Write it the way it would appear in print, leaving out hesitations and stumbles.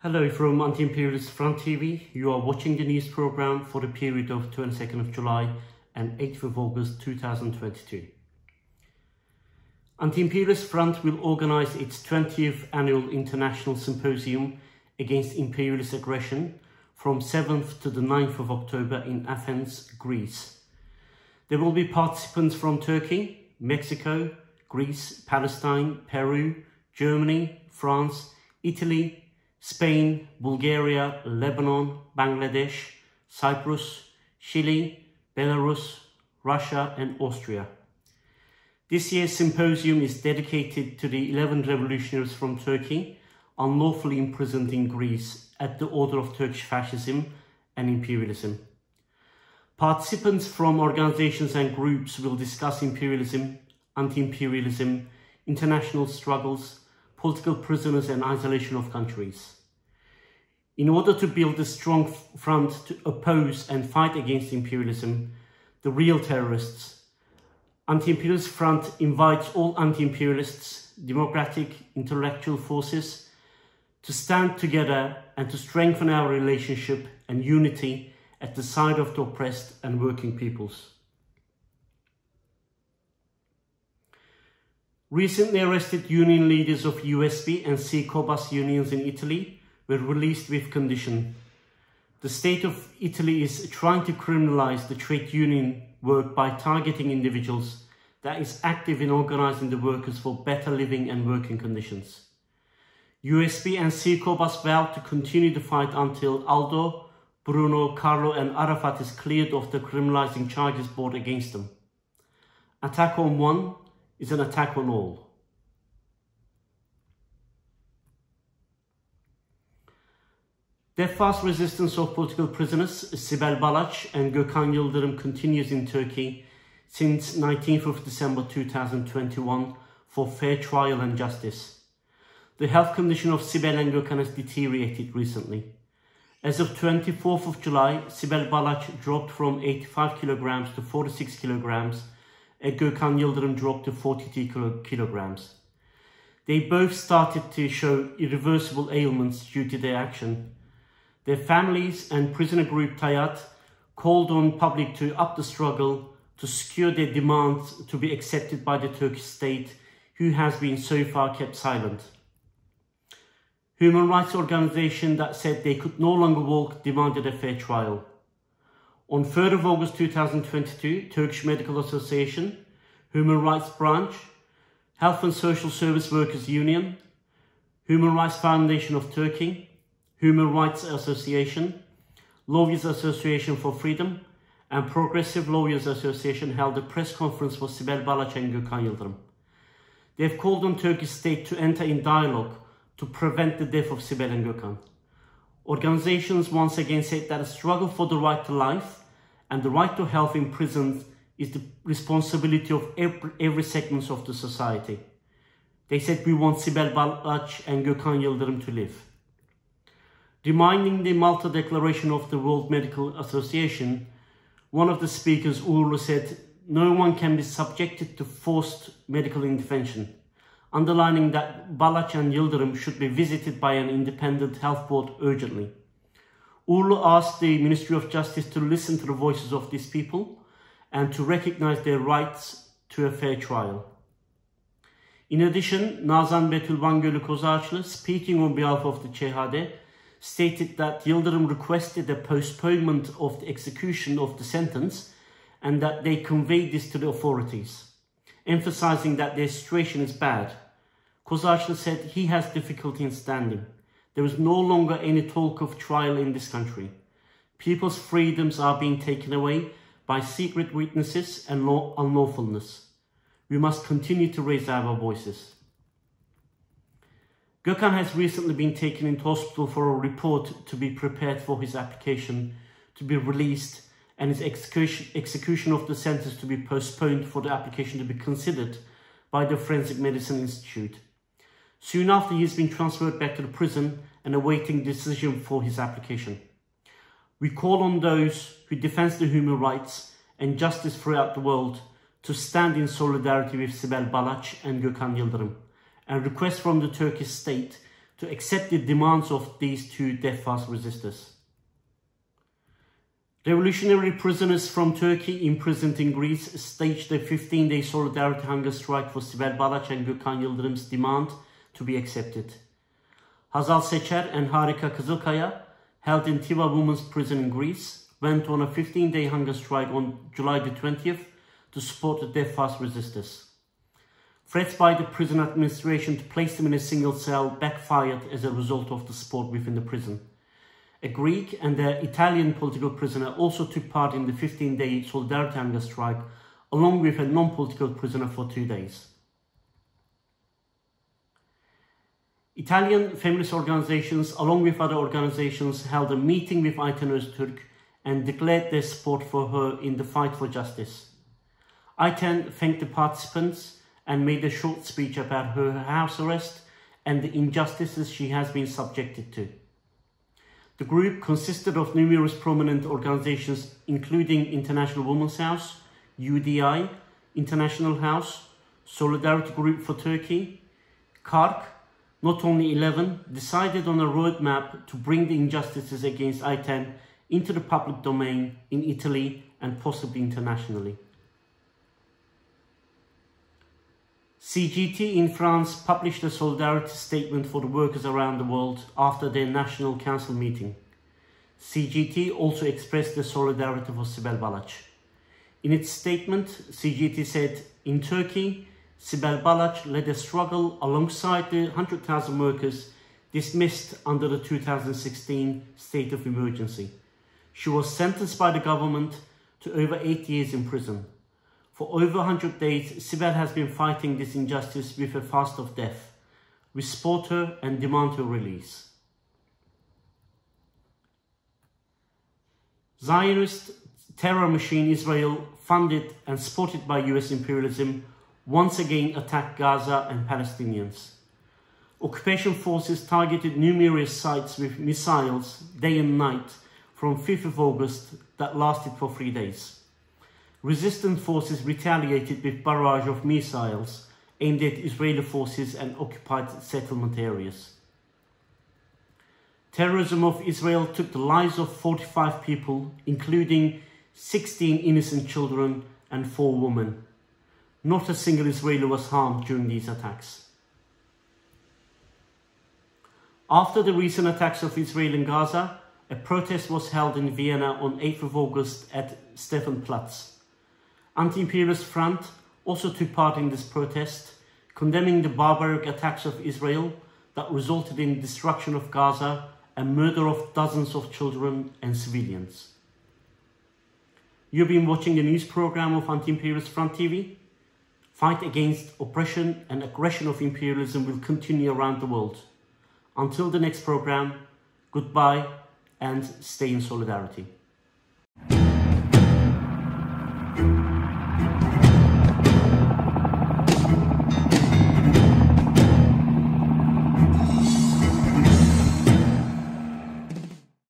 Hello from Anti-Imperialist Front TV. You are watching the news program for the period of 22nd of July and 8th of August 2022. Anti-Imperialist Front will organise its 20th annual international symposium against imperialist aggression from 7th to the 9th of October in Athens, Greece. There will be participants from Turkey, Mexico, Greece, Palestine, Peru, Germany, France, Italy, Spain, Bulgaria, Lebanon, Bangladesh, Cyprus, Chile, Belarus, Russia and Austria. This year's symposium is dedicated to the 11 revolutionaries from Turkey unlawfully imprisoned in Greece at the order of Turkish fascism and imperialism. Participants from organisations and groups will discuss imperialism, anti-imperialism, international struggles, political prisoners and isolation of countries. In order to build a strong front to oppose and fight against imperialism, the real terrorists, Anti-Imperialist Front invites all anti-imperialists, democratic, intellectual forces to stand together and to strengthen our relationship and unity at the side of the oppressed and working peoples. Recently arrested union leaders of USB and Si Cobas unions in Italy were released with condition. The state of Italy is trying to criminalize the trade union work by targeting individuals that is active in organizing the workers for better living and working conditions. USB and Si Cobas vow to continue the fight until Aldo, Bruno, Carlo and Arafat is cleared of the criminalizing charges brought against them. Attack on one is an attack on all. The fast resistance of political prisoners, Sibel, Balac and Gokan Yildirim continues in Turkey since 19th of December 2021 for fair trial and justice. The health condition of Sibel and Gokhan has deteriorated recently. As of 24th of July, Sibel Balac dropped from 85 kilograms to 46 kilograms, and Gokan Yildirim dropped to 42 kilograms. They both started to show irreversible ailments due to their action. Their families and prisoner group Tayat called on public to up the struggle to secure their demands to be accepted by the Turkish state, who has been so far kept silent. Human rights organisations that said they could no longer walk demanded a fair trial. On 3rd of August 2022, Turkish Medical Association, Human Rights Branch, Health and Social Service Workers Union, Human Rights Foundation of Turkey, Human Rights Association, Lawyers Association for Freedom and Progressive Lawyers Association held a press conference for Sibel Balac and Gokan Yildirim. They have called on Turkish state to enter in dialogue to prevent the death of Sibel and Gokhan. Organizations once again said that a struggle for the right to life and the right to health in prisons is the responsibility of every segment of the society. They said we want Sibel Balac and Gokan Yildirim to live. Reminding the Malta Declaration of the World Medical Association, one of the speakers, Uğurlu, said, "No one can be subjected to forced medical intervention," underlining that Balac and Yildirim should be visited by an independent health board urgently. Uğurlu asked the Ministry of Justice to listen to the voices of these people and to recognise their rights to a fair trial. In addition, Nazan Betül Bangölü Kozağaçlı, speaking on behalf of the CHD, stated that Yildirim requested a postponement of the execution of the sentence and that they conveyed this to the authorities, emphasising that their situation is bad. Kozağaçlı said he has difficulty in standing. There is no longer any talk of trial in this country. People's freedoms are being taken away by secret witnesses and unlawfulness. We must continue to raise our voices. Gokhan has recently been taken into hospital for a report to be prepared for his application to be released and his execution of the sentence to be postponed for the application to be considered by the Forensic Medicine Institute. Soon after, he has been transferred back to the prison and awaiting decision for his application. We call on those who defend the human rights and justice throughout the world to stand in solidarity with Sibel Balac and Gokan Yildirim and request from the Turkish state to accept the demands of these two death fast resistors. Revolutionary prisoners from Turkey imprisoned in Greece staged a 15-day solidarity hunger strike for Sibel, Balac and Gokan Yildirim's demand to be accepted. Hazal Seçer and Harika Kızılkaya, held in Tiva Women's Prison in Greece, went on a 15-day hunger strike on July the 20th to support the death fast resistors. Threats by the prison administration to place them in a single cell backfired as a result of the support within the prison. A Greek and an Italian political prisoner also took part in the 15-day solidarity hunger strike, along with a non-political prisoner for 2 days. Italian feminist organizations, along with other organizations, held a meeting with Ayten Ozturk and declared their support for her in the fight for justice. Ayten thanked the participants and made a short speech about her house arrest and the injustices she has been subjected to. The group consisted of numerous prominent organizations, including International Women's House, UDI, International House, Solidarity Group for Turkey, KARK. Not only 11, decided on a roadmap to bring the injustices against Ayten into the public domain in Italy and possibly internationally. CGT in France published a solidarity statement for the workers around the world after their National Council meeting. CGT also expressed their solidarity for Sibel Balac. In its statement, CGT said, "In Turkey, Sibel Balac led a struggle alongside the 100,000 workers dismissed under the 2016 state of emergency. She was sentenced by the government to over 8 years in prison. For over 100 days, Sibel has been fighting this injustice with a fast of death. We support her and demand her release." Zionist terror machine Israel, funded and supported by US imperialism, once again attacked Gaza and Palestinians. Occupation forces targeted numerous sites with missiles day and night from 5th of August that lasted for 3 days. Resistance forces retaliated with barrage of missiles aimed at Israeli forces and occupied settlement areas. Terrorism of Israel took the lives of 45 people, including 16 innocent children and 4 women. Not a single Israeli was harmed during these attacks. After the recent attacks of Israel in Gaza, a protest was held in Vienna on 8th of August at Stephanplatz. Anti-Imperialist Front also took part in this protest, condemning the barbaric attacks of Israel that resulted in destruction of Gaza and murder of dozens of children and civilians. You've been watching the news program of Anti-Imperialist Front TV. Fight against oppression and aggression of imperialism will continue around the world. Until the next program, goodbye and stay in solidarity.